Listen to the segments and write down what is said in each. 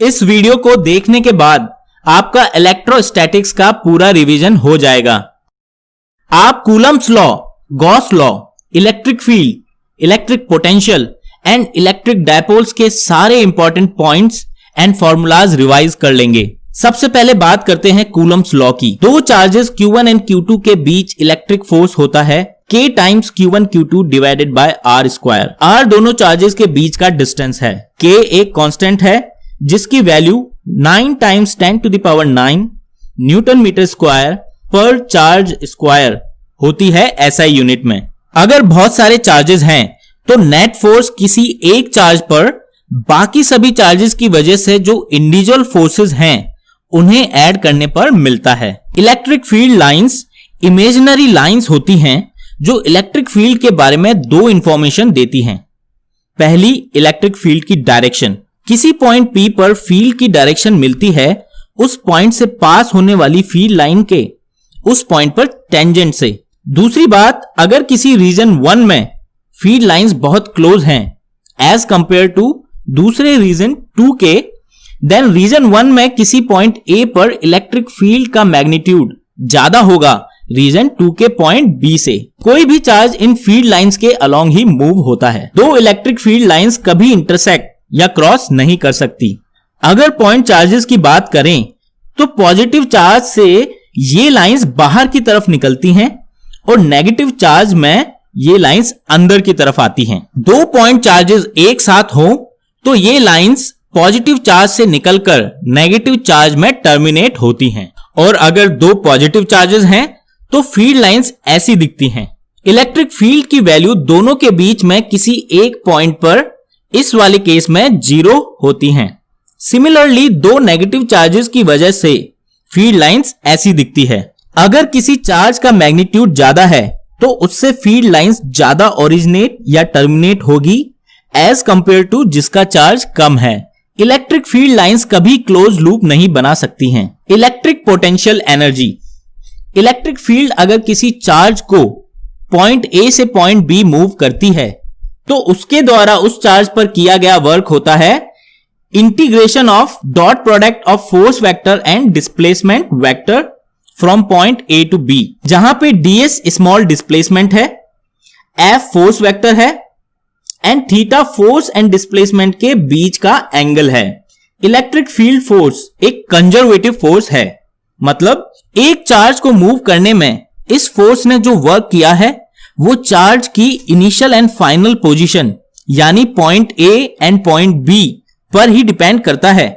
इस वीडियो को देखने के बाद आपका इलेक्ट्रोस्टैटिक्स का पूरा रिवीजन हो जाएगा। आप Coulomb's law, Gauss law, electric field, electric potential and electric dipoles के सारे important points and formulas revise कर लेंगे। सबसे पहले बात करते हैं कूलम्ब्स लॉ की। दो चार्जेस Q1 एंड Q2 के बीच इलेक्ट्रिक फोर्स होता है K times Q1 Q2 divided by R square. R दोनों चार्जेस के बीच का डिस्टेंस है। K एक कांस्टेंट है जिसकी value 9 times 10 to the power 9 newton metre square पर चार्ज स्क्वायर होती है SI यूनिट में। अगर बहुत सारे चार्जेस हैं तो नेट फोर्स किसी एक चार्ज पर बाकी सभी चार्जेस की वजह से जो इंडिविजुअल फोर्सेस हैं उन्हें ऐड करने पर मिलता है। Electric field lines imaginary lines होती हैं जो इलेक्ट्रिक फील्ड के बारे में दो इंफॉर्मेशन देती हैं। पहली, इलेक्ट्रिक फील्ड की डायरेक्शन। किसी पॉइंट P पर फील्ड की डायरेक्शन मिलती है उस पॉइंट से पास होने वाली फील्ड लाइन के उस पॉइंट पर टेंजेंट से। दूसरी बात, अगर किसी रीजन 1 में फील्ड लाइंस बहुत क्लोज हैं एज कंपेयर टू दूसरे रीजन 2 के, देन रीजन 1 में किसी पॉइंट A पर इलेक्ट्रिक फील्ड का मैग्नीट्यूड ज्यादा होगा रीजन 2 के पॉइंट B से। कोई भी चार्ज इन फील्ड लाइंस के अलोंग ही मूव होता है। दो इलेक्ट्रिक फील्ड लाइंस कभी इंटरसेक्ट या क्रॉस नहीं कर सकती। अगर पॉइंट चार्जेस की बात करें तो पॉजिटिव चार्ज से ये लाइंस बाहर की तरफ निकलती हैं और नेगेटिव चार्ज में ये लाइंस अंदर की तरफ आती हैं। दो पॉइंट चार्जेस एक साथ हो तो ये लाइंस पॉजिटिव चार्ज से निकलकर नेगेटिव चार्ज में टर्मिनेट होती हैं। और अगर दो पॉजिटिव चार्जेस हैं तो फील्ड लाइंस ऐसी दिखती हैं। इलेक्ट्रिक फील्ड की वैल्यू दोनों के बीच में किसी एक पॉइंट पर इस वाले केस में 0 होती हैं। सिमिलरली दो नेगेटिव चार्जेस की वजह से फील्ड लाइंस ऐसी दिखती है। अगर किसी चार्ज का मैग्नीट्यूड ज्यादा है तो उससे फील्ड लाइंस ज्यादा ओरिजिनेट या टर्मिनेट होगी एज कंपेयर टू जिसका चार्ज कम है। इलेक्ट्रिक फील्ड लाइंस कभी क्लोज लूप नहीं बना सकती हैं। Electric potential energy. Electric field अगर किसी चार्ज को पॉइंट A से पॉइंट B मूव करती है तो उसके द्वारा उस चार्ज पर किया गया वर्क होता है integration of dot product of force vector and displacement vector from point A to B, जहां पे ds स्मॉल डिस्प्लेसमेंट है, F फोर्स वेक्टर है and theta force and displacement के बीच का एंगल है। इलेक्ट्रिक फील्ड फोर्स एक कंजर्वेटिव फोर्स है, मतलब एक चार्ज को मूव करने में इस फोर्स ने जो वर्क किया है वो चार्ज की इनिशियल एंड फाइनल पोजीशन यानी point A and point B पर ही डिपेंड करता है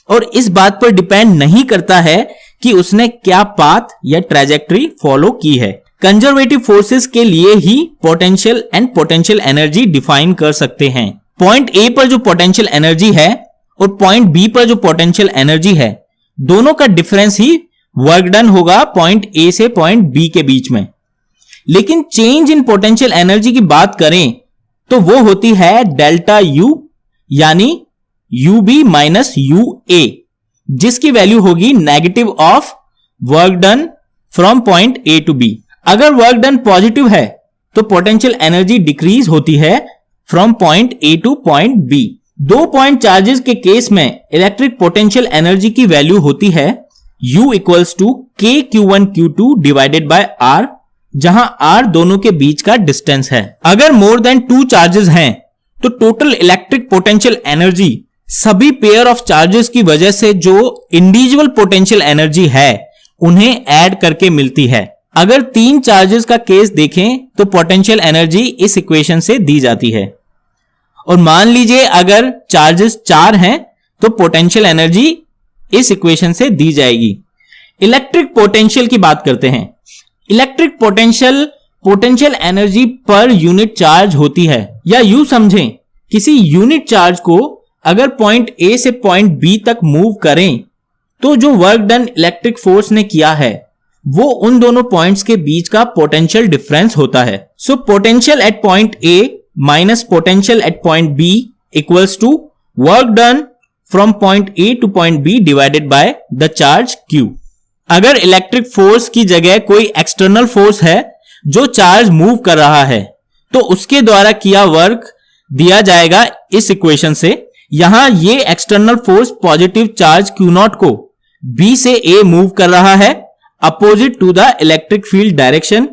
और इस बात पर डिपेंड नहीं करता है कि उसने क्या पाथ या ट्रैजेक्टरी फॉलो की है। कंजर्वेटिव फोर्सेस के लिए ही potential and potential energy define कर सकते हैं। पॉइंट A पर जो पोटेंशियल एनर्जी है और पॉइंट B पर जो पोटेंशियल एनर्जी है दोनों का डिफरेंस ही वर्क डन होगा पॉइंट A से पॉइंट B के बीच में। लेकिन चेंज इन पोटेंशियल एनर्जी की बात करें तो वो होती है डेल्टा U यानी UB माइनस UA, जिसकी वैल्यू होगी negative of work done from point A to B। अगर वर्क डन पॉजिटिव है तो पोटेंशियल एनर्जी डिक्रीज होती है from point A to point B। दो पॉइंट चार्जेस के केस में इलेक्ट्रिक पोटेंशियल एनर्जी की वैल्यू होती है U equals to K Q1 Q2 divided by R, जहां R दोनों के बीच का डिस्टेंस है। अगर मोर देन 2 चार्जेस हैं तो टोटल इलेक्ट्रिक पोटेंशियल एनर्जी सभी पेयर ऑफ चार्जेस की वजह से जो इंडिविजुअल पोटेंशियल एनर्जी है उन्हें ऐड करके मिलती है। अगर 3 चार्जेस का केस देखें तो पोटेंशियल एनर्जी इस इक्वेशन से दी जाती है और मान लीजिए अगर चार्जेस 4 हैं तो पोटेंशियल एनर्जी इस इक्वेशन से दी जाएगी। इलेक्ट्रिक पोटेंशियल की बात करते हैं। Electric potential energy per unit charge होती है, या यूं समझें किसी यूनिट चार्ज को अगर पॉइंट A से पॉइंट B तक मूव करें तो जो वर्क डन इलेक्ट्रिक फोर्स ने किया है वो उन दोनों पॉइंट्स के बीच का पोटेंशियल डिफरेंस होता है। So potential at point A minus potential at point B equals to work done from point A to point B divided by the charge Q। अगर इलेक्ट्रिक फोर्स की जगह कोई एक्सटर्नल फोर्स है जो charge move कर रहा है तो उसके द्वारा किया वर्क दिया जाएगा इस इक्वेशन से यहां ये external force positive charge Q0 को B से A मूव कर रहा है opposite to the electric field direction.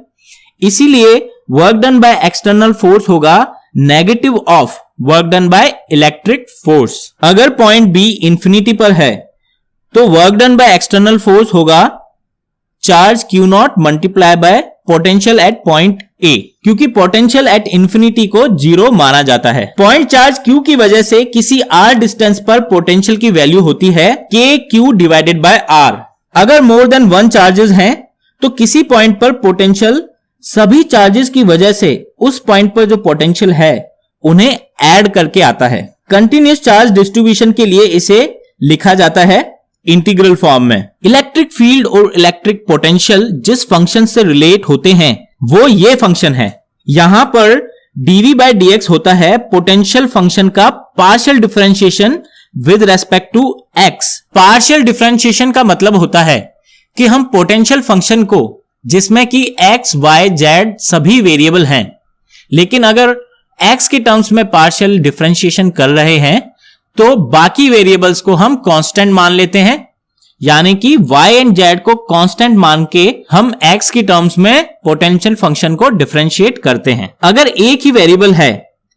इसीलिए work done by external force होगा negative of work done by electric force. अगर पॉइंट B इंफिनिटी पर है तो work done by external force होगा charge Q0 multiply by potential at point A, क्योंकि potential at infinity को 0 माना जाता है। पॉइंट चार्ज Q की वजह से किसी r डिस्टेंस पर पोटेंशियल की वैल्यू होती है KQ डिवाइडेड बाय R। अगर मोर देन 1 चार्जेस हैं तो किसी पॉइंट पर पोटेंशियल सभी चार्जेस की वजह से उस पॉइंट पर जो पोटेंशियल है उन्हें ऐड करके आता है। कंटिन्यूअस चार्ज डिस्ट्रीब्यूशन के लिए इसे लिखा जाता है इंटीग्रल फॉर्म में। इलेक्ट्रिक फील्ड और इलेक्ट्रिक पोटेंशियल जिस फंक्शन से रिलेट होते हैं वो ये फंक्शन है। यहां पर dv बाय dx होता है पोटेंशियल फंक्शन का partial differentiation with respect to x। Partial differentiation का मतलब होता है कि हम पोटेंशियल फंक्शन को, जिसमें कि x, y, z सभी वेरिएबल हैं, लेकिन अगर x के टर्म्स में पार्शियल डिफरेंशिएशन कर रहे हैं तो बाकी वेरिएबल्स को हम कांस्टेंट मान लेते हैं, यानी कि y एंड z को कांस्टेंट मान के हम x की टर्म्स में पोटेंशियल फंक्शन को डिफरेंशिएट करते हैं। अगर एक ही वेरिएबल है,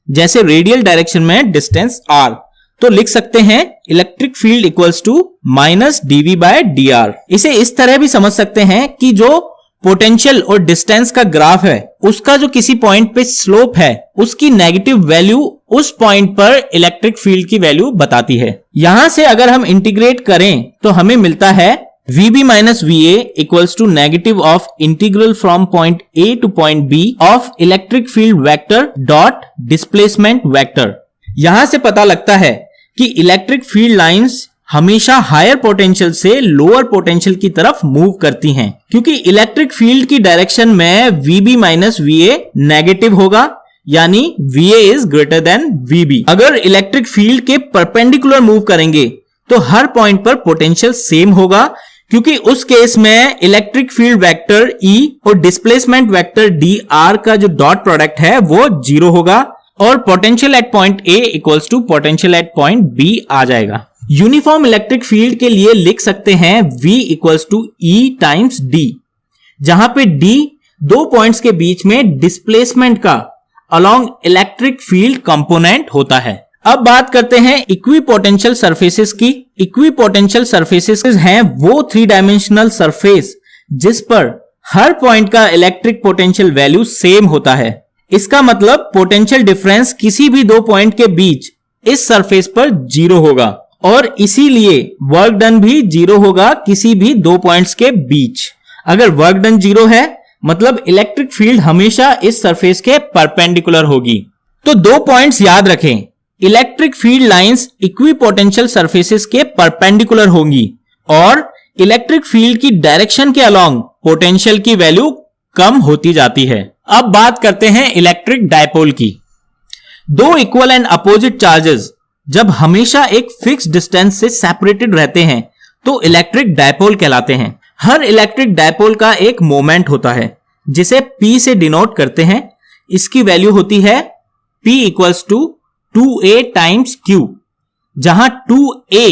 जैसे रेडियल डायरेक्शन में डिस्टेंस r, तो लिख सकते हैं electric field equals to minus dv by dr। इसे इस तरह भी समझ सकते हैं कि जो पोटेंशियल और डिस्टेंस का ग्राफ है उसका जो किसी पॉइंट पे स्लोप है उसकी नेगेटिव वैल्यू उस पॉइंट पर इलेक्ट्रिक फील्ड की वैल्यू बताती है। यहां से अगर हम इंटीग्रेट करें तो हमें मिलता है VB minus VA equals to negative of integral from point A to point B of electric field vector dot displacement vector. यहां से पता लगता है कि इलेक्ट्रिक फील्ड लाइंस हमेशा हायर पोटेंशियल से लोअर पोटेंशियल की तरफ मूव करती हैं, क्योंकि इलेक्ट्रिक फील्ड की डायरेक्शन में VB माइनस VA नेगेटिव होगा, यानी VA is greater than VB। अगर इलेक्ट्रिक फील्ड के परपेंडिकुलर मूव करेंगे तो हर पॉइंट पर पोटेंशियल सेम होगा, क्योंकि उस केस में इलेक्ट्रिक फील्ड वेक्टर E और डिस्प्लेसमेंट वेक्टर dr का जो डॉट प्रोडक्ट है वो 0 होगा और potential at point A equals to potential at point B आ जाएगा। यूनिफॉर्म इलेक्ट्रिक फील्ड के लिए लिख सकते हैं V equals to E times D, जहां पे D दो पॉइंट्स के बीच में डिस्प्लेसमेंट का अलोंग इलेक्ट्रिक फील्ड कंपोनेंट होता है। अब बात करते हैं इक्विपोटेंशियल सरफेसेस की। इक्विपोटेंशियल सरफेसेस हैं वो 3 डायमेंशनल सरफेस जिस पर हर पॉइंट का इलेक्ट्रिक पोटेंशियल वैल्यू सेम होता है। इसका मतलब पोटेंशियल डिफरेंस किसी भी दो पॉइंट के बीच इस सरफेस पर 0 होगा और इसीलिए वर्क डन भी 0 होगा किसी भी दो पॉइंट्स के बीच। अगर वर्क डन 0 है मतलब इलेक्ट्रिक फील्ड हमेशा इस सरफेस के परपेंडिकुलर होगी। तो 2 पॉइंट्स याद रखें, electric field lines equipotential surfaces के परपेंडिकुलर होंगी और इलेक्ट्रिक फील्ड की डायरेक्शन के अलोंग पोटेंशियल की वैल्यू कम होती जाती है। अब बात करते हैं इलेक्ट्रिक डायपोल की। दो इक्वल एंड अपोजिट चार्जेस जब हमेशा एक फिक्स डिस्टेंस से सेपरेटेड रहते हैं तो इलेक्ट्रिक डायपोल कहलाते हैं। हर इलेक्ट्रिक डायपोल का एक मोमेंट होता है जिसे P से डिनोट करते हैं। इसकी वैल्यू होती है P equals to 2A times Q, जहां 2A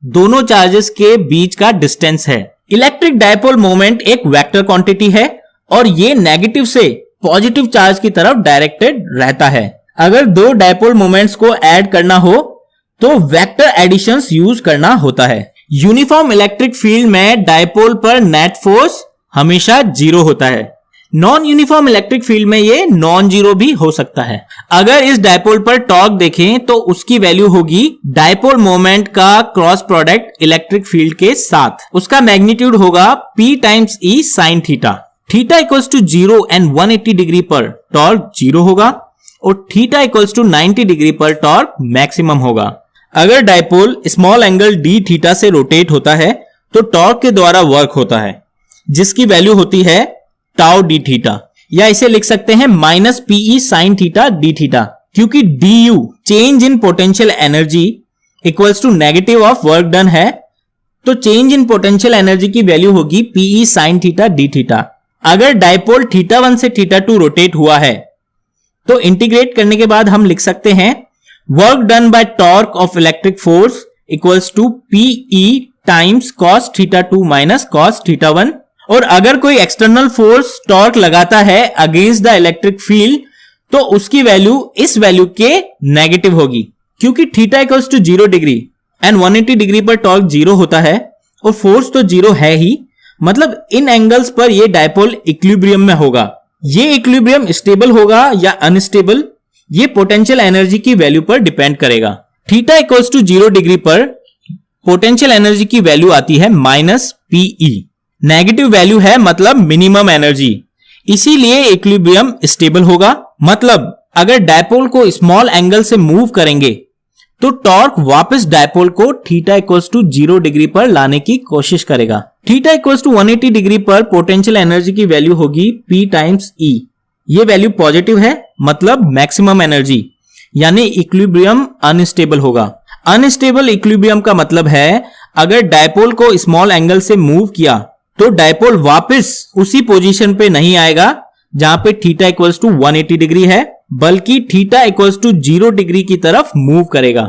दोनों चार्जेस के बीच का डिस्टेंस है। इलेक्ट्रिक डायपोल मोमेंट एक वेक्टर क्वांटिटी है और ये नेगेटिव से पॉजिटिव चार्ज की तरफ डायरेक्टेड रहता है। अगर दो डायपोल मोमेंट्स को ऐड करना हो तो वेक्टर एडिशंस यूज करना होता है। यूनिफॉर्म इलेक्ट्रिक फील्ड में डायपोल पर नेट फोर्स हमेशा 0 होता है। नॉन यूनिफॉर्म इलेक्ट्रिक फील्ड में ये नॉन जीरो भी हो सकता है। अगर इस डायपोल पर टॉर्क देखें तो उसकी वैल्यू होगी डायपोल मोमेंट का क्रॉस प्रोडक्ट इलेक्ट्रिक फील्ड के साथ। उसका मैग्नीट्यूड होगा P times E sine theta. Theta equals to 0 and 180 degree पर टॉर्क 0 होगा और थीटा इक्वल्स टू 90 डिग्री पर टॉर्क मैक्सिमम होगा। अगर dipole small angle d theta से रोटेट होता है तो टॉर्क के द्वारा वर्क होता है जिसकी वैल्यू होती है टाउ डी थीटा, या इसे लिख सकते हैं minus PE sine theta d theta, क्योंकि du change in potential energy equals to negative of work done है तो चेंज इन पोटेंशियल एनर्जी की वैल्यू होगी PE sine theta d theta. अगर डायपोल थीटा 1 से थीटा 2 रोटेट हुआ है तो इंटीग्रेट करने के बाद हम लिख सकते हैं work done by torque of electric force equals to PE times cos θ2 minus cos θ1। और अगर कोई एक्सटर्नल फोर्स टॉर्क लगाता है अगेंस्ट द इलेक्ट्रिक फील्ड तो उसकी वैल्यू इस वैल्यू के नेगेटिव होगी, क्योंकि theta equals to 0 degree and 180 degree पर टॉर्क 0 होता है और फोर्स तो 0 है ही, मतलब इन एंगल्स पर ये डायपोल इक्विलिब्रियम में होगा। ये इक्विलिब्रियम स्टेबल होगा या अनस्टेबल, ये पोटेंशियल एनर्जी की वैल्यू पर डिपेंड करेगा। थीटा इक्वल्स टू 0 डिग्री पर पोटेंशियल एनर्जी की वैल्यू आती है -PE। नेगेटिव वैल्यू है मतलब मिनिमम एनर्जी, इसीलिए इक्विलिब्रियम स्टेबल होगा। मतलब अगर डायपोल को स्मॉल एंगल से मूव करेंगे तो टॉर्क वापस डायपोल को थीटा इक्वल्स टू 0 डिग्री पर लाने की कोशिश करेगा। थीटा इक्वल्स टू 180 डिग्री पर पोटेंशियल एनर्जी की वैल्यू होगी P टाइम्स E। ये वैल्यू पॉजिटिव है, मतलब मैक्सिमम एनर्जी, यानी इक्विलिब्रियम अनस्टेबल होगा। अनस्टेबल इक्विलिब्रियम का मतलब है अगर डायपोल को स्मॉल एंगल से मूव किया तो डायपोल वापस उसी पोजीशन पे नहीं आएगा जहां पे थीटा इक्वल्स टू 180 डिग्री है, बल्कि थीटा इक्वल्स टू 0 डिग्री की तरफ मूव करेगा,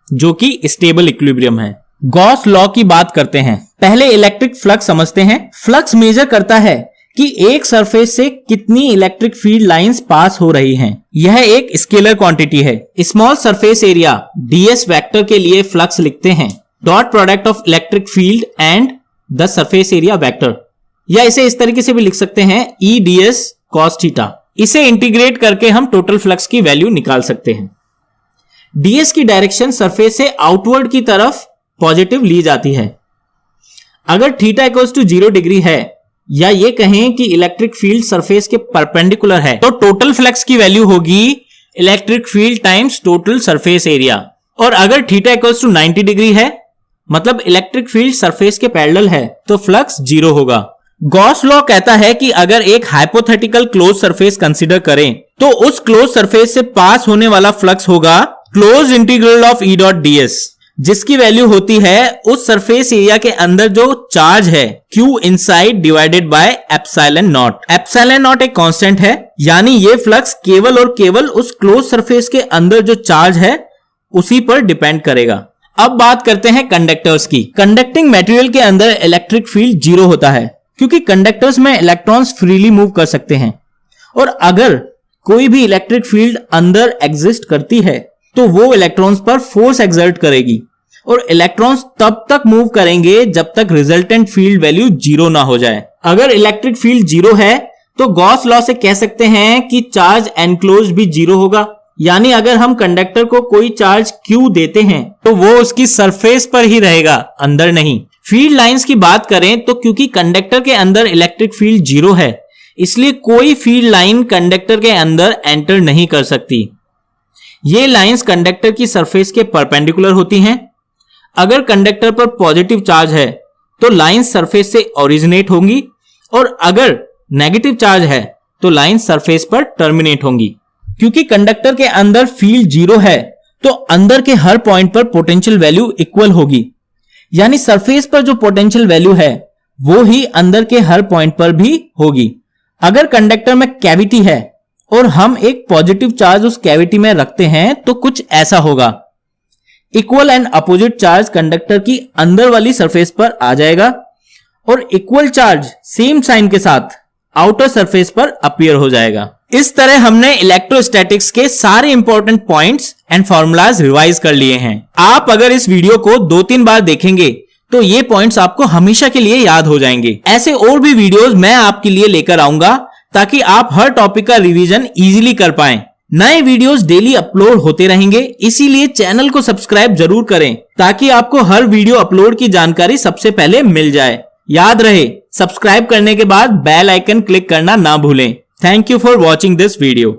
जो कि स्टेबल इक्विलिब्रियम है। गॉस लॉ की बात करते हैं। पहले इलेक्ट्रिक फ्लक्स समझते हैं। फ्लक्स मेजर करता है कि एक सरफेस से कितनी इलेक्ट्रिक फील्ड लाइंस पास हो रही हैं। यह एक स्केलर क्वांटिटी है। Small surface area ds vector के लिए फ्लक्स लिखते हैं dot product of electric field and the surface area vector, या इसे इस तरीके से भी लिख सकते हैं E ds cos थीटा। इसे इंटीग्रेट करके हम टोटल फ्लक्स की वैल्यू निकाल सकते हैं। ds की डायरेक्शन सरफेस से आउटवर्ड की तरफ पॉजिटिव ली जाती है। अगर थीटा इक्वल्स टू 0 डिग्री है, या ये कहें कि इलेक्ट्रिक फील्ड सरफेस के परपेंडिकुलर है, तो टोटल फ्लक्स की वैल्यू होगी electric field times total surface area. और अगर थीटा इक्वल्स टू 90 डिग्री है, मतलब इलेक्ट्रिक फील्ड सरफेस के पैरेलल है, तो फ्लक्स 0 होगा। गॉस लॉ कहता है कि अगर एक हाइपोथेटिकल क्लोज सरफेस कंसीडर करें तो उस क्लोज सरफेस से पास होने वाला फ्लक्स होगा close integral of E dot ds, जिसकी वैल्यू होती है उस सरफेस एरिया के अंदर जो चार्ज है Q inside divided by epsilon not. Epsilon not एक कांस्टेंट है, यानी ये फ्लक्स केवल और केवल उस क्लोज सरफेस के अंदर जो चार्ज है उसी पर डिपेंड करेगा। अब बात करते हैं कंडक्टर्स की। कंडक्टिंग मटेरियल के अंदर इलेक्ट्रिक फील्ड 0 होता है, क्योंकि कंडक्टर्स में इलेक्ट्रॉन्स फ्रीली मूव कर सकते हैं। और अगर कोई भी इलेक्ट्रिक फील्ड अंदर एग्जिस्ट करती है तो वो इलेक्ट्रॉन्स पर फोर्स एक्सर्ट करेगी, और इलेक्ट्रॉन्स तब तक मूव करेंगे जब तक रिजल्टेंट फील्ड वैल्यू 0 ना हो जाए। अगर इलेक्ट्रिक फील्ड 0 है तो गॉस लॉ से कह सकते हैं कि चार्ज एनक्लोज भी 0 होगा, यानी अगर हम कंडक्टर को कोई चार्ज Q देते हैं तो वो उसकी सरफेस पर ही रहेगा, अंदर नहीं। फील्ड लाइंस की बात करें तो क्योंकि कंडक्टर के अंदर इलेक्ट्रिक फील्ड 0 है, इसलिए कोई फील्ड लाइन कंडक्टर के अंदर एंटर नहीं कर सकती। ये लाइंस कंडक्टर की सरफेस के परपेंडिकुलर होती हैं। अगर कंडक्टर पर पॉजिटिव चार्ज है तो लाइंस सरफेस से ओरिजिनेट होंगी, और अगर नेगेटिव चार्ज है तो लाइंस सरफेस पर टर्मिनेट होंगी। क्योंकि कंडक्टर के अंदर फील्ड 0 है तो अंदर के हर पॉइंट पर पोटेंशियल वैल्यू इक्वल होगी, यानी सरफेस पर जो पोटेंशियल वैल्यू है वो ही अंदर के हर पॉइंट पर भी होगी। अगर कंडक्टर में कैविटी है और हम एक पॉजिटिव चार्ज उस कैविटी में रखते हैं तो कुछ ऐसा होगा। Equal and opposite charge conductor की अंदर वाली सरफेस पर आ जाएगा, और इक्वल चार्ज सेम साइन के साथ आउटर सरफेस पर अपीयर हो जाएगा। इस तरह हमने इलेक्ट्रोस्टैटिक्स के सारे important points and formulas revise कर लिए हैं। आप अगर इस वीडियो को 2-3 बार देखेंगे तो ये पॉइंट्स आपको हमेशा के लिए याद हो जाएंगे। ऐसे और भी वीडियोस मैं आपके लिए लेकर आऊंगा ताकि आप हर टॉपिक का रिवीजन इजीली कर पाएं। नए वीडियोस डेली अपलोड होते रहेंगे, इसीलिए चैनल को सब्सक्राइब जरूर करें ताकि आपको हर वीडियो अपलोड की जानकारी सबसे पहले मिल जाए। याद रहे, सब्सक्राइब करने के बाद बेल आइकन क्लिक करना ना भूलें। Thank you for watching this video.